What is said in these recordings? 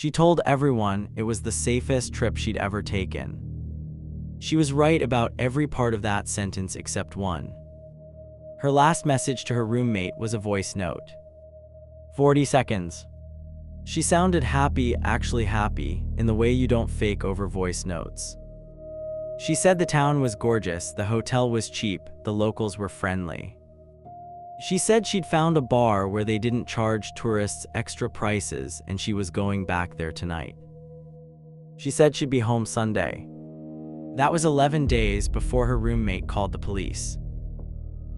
She told everyone it was the safest trip she'd ever taken. She was right about every part of that sentence except one. Her last message to her roommate was a voice note. 40 seconds. She sounded happy, actually happy, in the way you don't fake over voice notes. She said the town was gorgeous, the hotel was cheap, the locals were friendly. She said she'd found a bar where they didn't charge tourists extra prices and she was going back there tonight. She said she'd be home Sunday. That was 11 days before her roommate called the police.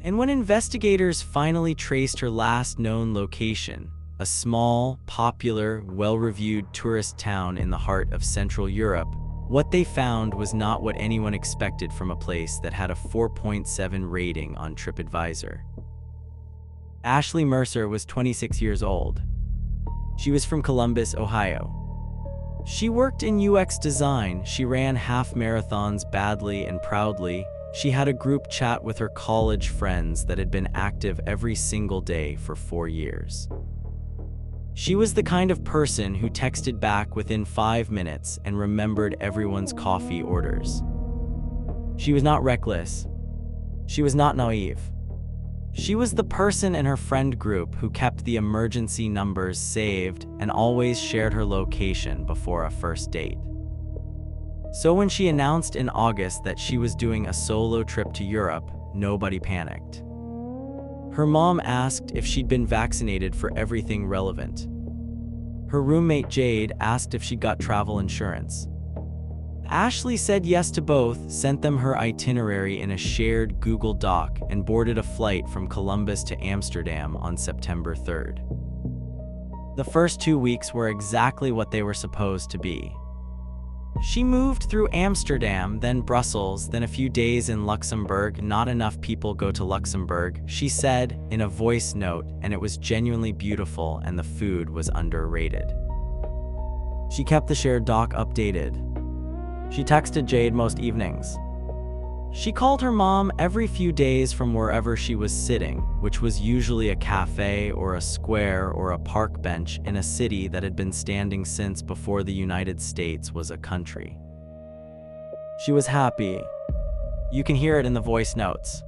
And when investigators finally traced her last known location, a small, popular, well-reviewed tourist town in the heart of Central Europe, what they found was not what anyone expected from a place that had a 4.7 rating on TripAdvisor. Ashley Mercer was 26 years old. She was from Columbus, Ohio. She worked in UX design. She ran half marathons badly and proudly. She had a group chat with her college friends that had been active every single day for 4 years. She was the kind of person who texted back within 5 minutes and remembered everyone's coffee orders. She was not reckless. She was not naive. She was the person in her friend group who kept the emergency numbers saved and always shared her location before a first date. So when she announced in August that she was doing a solo trip to Europe, nobody panicked. Her mom asked if she'd been vaccinated for everything relevant. Her roommate Jade asked if she got travel insurance. Ashley said yes to both, sent them her itinerary in a shared Google Doc, and boarded a flight from Columbus to Amsterdam on September 3rd. The first 2 weeks were exactly what they were supposed to be. She moved through Amsterdam, then Brussels, then a few days in Luxembourg. Not enough people go to Luxembourg, she said in a voice note, and it was genuinely beautiful and the food was underrated. She kept the shared doc updated. She texted Jade most evenings. She called her mom every few days from wherever she was sitting, which was usually a cafe or a square or a park bench in a city that had been standing since before the United States was a country. She was happy. You can hear it in the voice notes.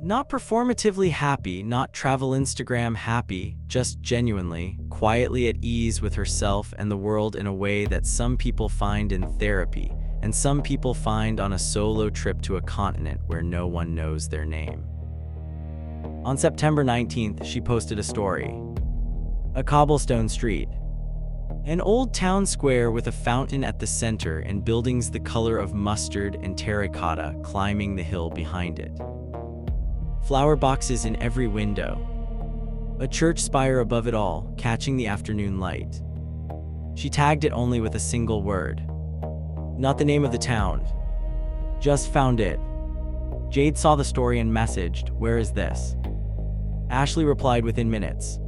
Not performatively happy, not travel Instagram happy, just genuinely, quietly at ease with herself and the world in a way that some people find in therapy, and some people find on a solo trip to a continent where no one knows their name. On September 19th, she posted a story. A cobblestone street. An old town square with a fountain at the center and buildings the color of mustard and terracotta climbing the hill behind it. Flower boxes in every window. A church spire above it all, catching the afternoon light. She tagged it only with a single word. Not the name of the town. Just found it. Jade saw the story and messaged, "Where is this?" Ashley replied within minutes.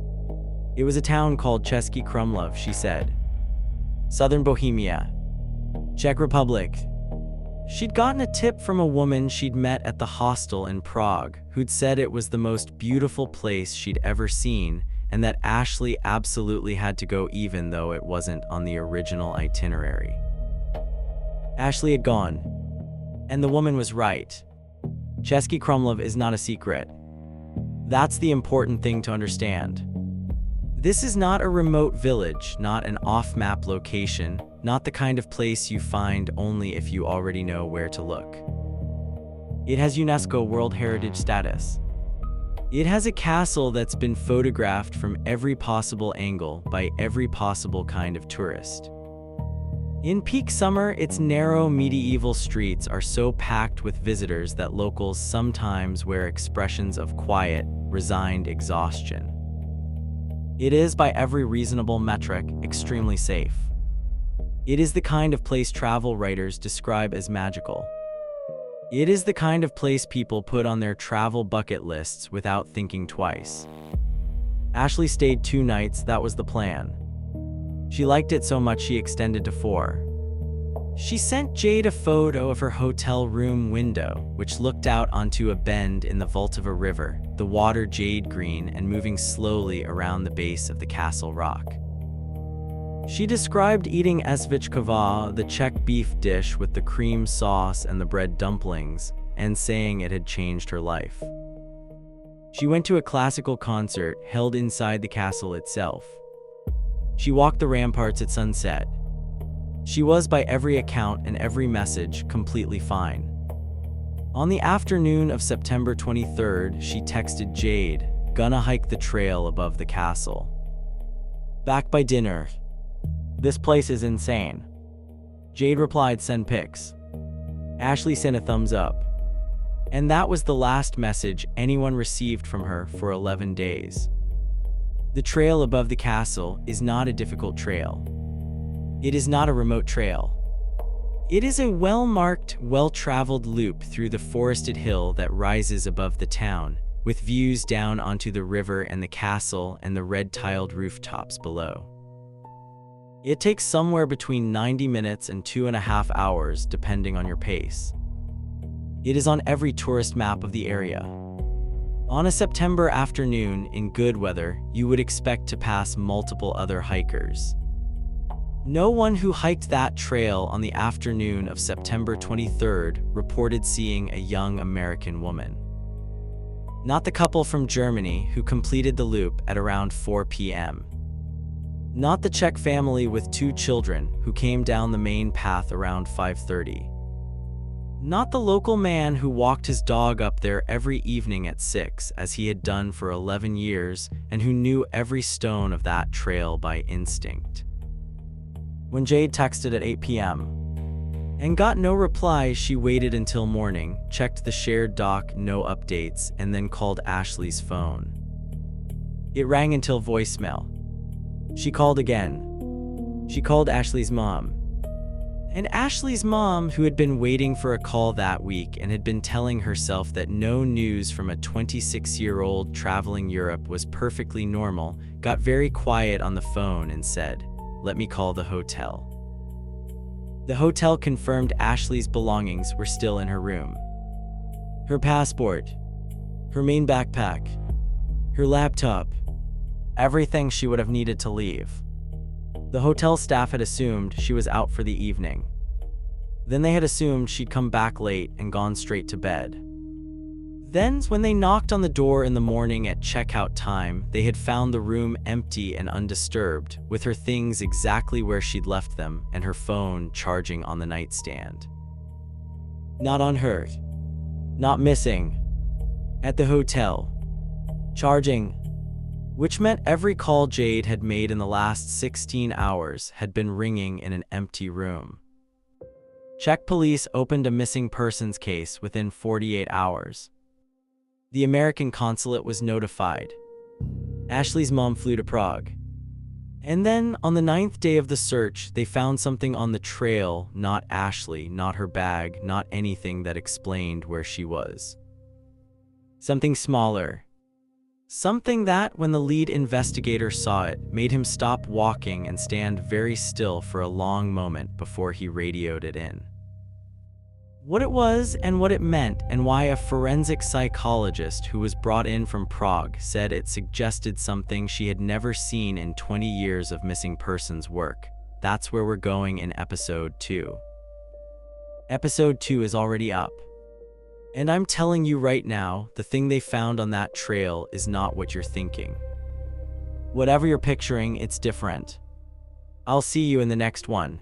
It was a town called Český Krumlov, she said. Southern Bohemia. Czech Republic. She'd gotten a tip from a woman she'd met at the hostel in Prague, who'd said it was the most beautiful place she'd ever seen, and that Ashley absolutely had to go even though it wasn't on the original itinerary. Ashley had gone. And the woman was right. Český Krumlov is not a secret. That's the important thing to understand. This is not a remote village, not an off-map location, not the kind of place you find only if you already know where to look. It has UNESCO World Heritage status. It has a castle that's been photographed from every possible angle by every possible kind of tourist. In peak summer, its narrow medieval streets are so packed with visitors that locals sometimes wear expressions of quiet, resigned exhaustion. It is, by every reasonable metric, extremely safe. It is the kind of place travel writers describe as magical. It is the kind of place people put on their travel bucket lists without thinking twice. Ashley stayed 2 nights, that was the plan. She liked it so much she extended to 4. She sent Jade a photo of her hotel room window, which looked out onto a bend in the Vltava River, the water jade green and moving slowly around the base of the castle rock. She described eating svichkova, the Czech beef dish with the cream sauce and the bread dumplings, and saying it had changed her life. She went to a classical concert held inside the castle itself. She walked the ramparts at sunset. She was, by every account and every message, completely fine. On the afternoon of September 23rd, she texted Jade, "Gonna hike the trail above the castle. Back by dinner. This place is insane." Jade replied, "Send pics." Ashley sent a thumbs up. And that was the last message anyone received from her for 11 days. The trail above the castle is not a difficult trail. It is not a remote trail. It is a well-marked, well-traveled loop through the forested hill that rises above the town, with views down onto the river and the castle and the red-tiled rooftops below. It takes somewhere between 90 minutes and 2.5 hours, depending on your pace. It is on every tourist map of the area. On a September afternoon in good weather, you would expect to pass multiple other hikers. No one who hiked that trail on the afternoon of September 23rd reported seeing a young American woman. Not the couple from Germany who completed the loop at around 4 p.m. Not the Czech family with 2 children who came down the main path around 5:30. Not the local man who walked his dog up there every evening at 6, as he had done for 11 years, and who knew every stone of that trail by instinct. When Jade texted at 8 p.m. and got no reply, she waited until morning, checked the shared doc, no updates, and then called Ashley's phone. It rang until voicemail. She called again. She called Ashley's mom. And Ashley's mom, who had been waiting for a call that week and had been telling herself that no news from a 26-year-old traveling Europe was perfectly normal, got very quiet on the phone and said, "Let me call the hotel." The hotel confirmed Ashley's belongings were still in her room. Her passport, her main backpack, her laptop, everything she would have needed to leave. The hotel staff had assumed she was out for the evening. Then they had assumed she'd come back late and gone straight to bed. Then, when they knocked on the door in the morning at checkout time, they had found the room empty and undisturbed, with her things exactly where she'd left them and her phone charging on the nightstand. Not on her. Not missing. At the hotel. Charging. Which meant every call Jade had made in the last 16 hours had been ringing in an empty room. Czech police opened a missing persons case within 48 hours. The American consulate was notified. Ashley's mom flew to Prague. And then, on the 9th day of the search, they found something on the trail, not Ashley, not her bag, not anything that explained where she was. Something smaller. Something that, when the lead investigator saw it, made him stop walking and stand very still for a long moment before he radioed it in. What it was and what it meant, and why a forensic psychologist who was brought in from Prague said it suggested something she had never seen in 20 years of missing persons work. That's where we're going in episode 2. Episode 2 is already up. And I'm telling you right now, the thing they found on that trail is not what you're thinking. Whatever you're picturing, it's different. I'll see you in the next one.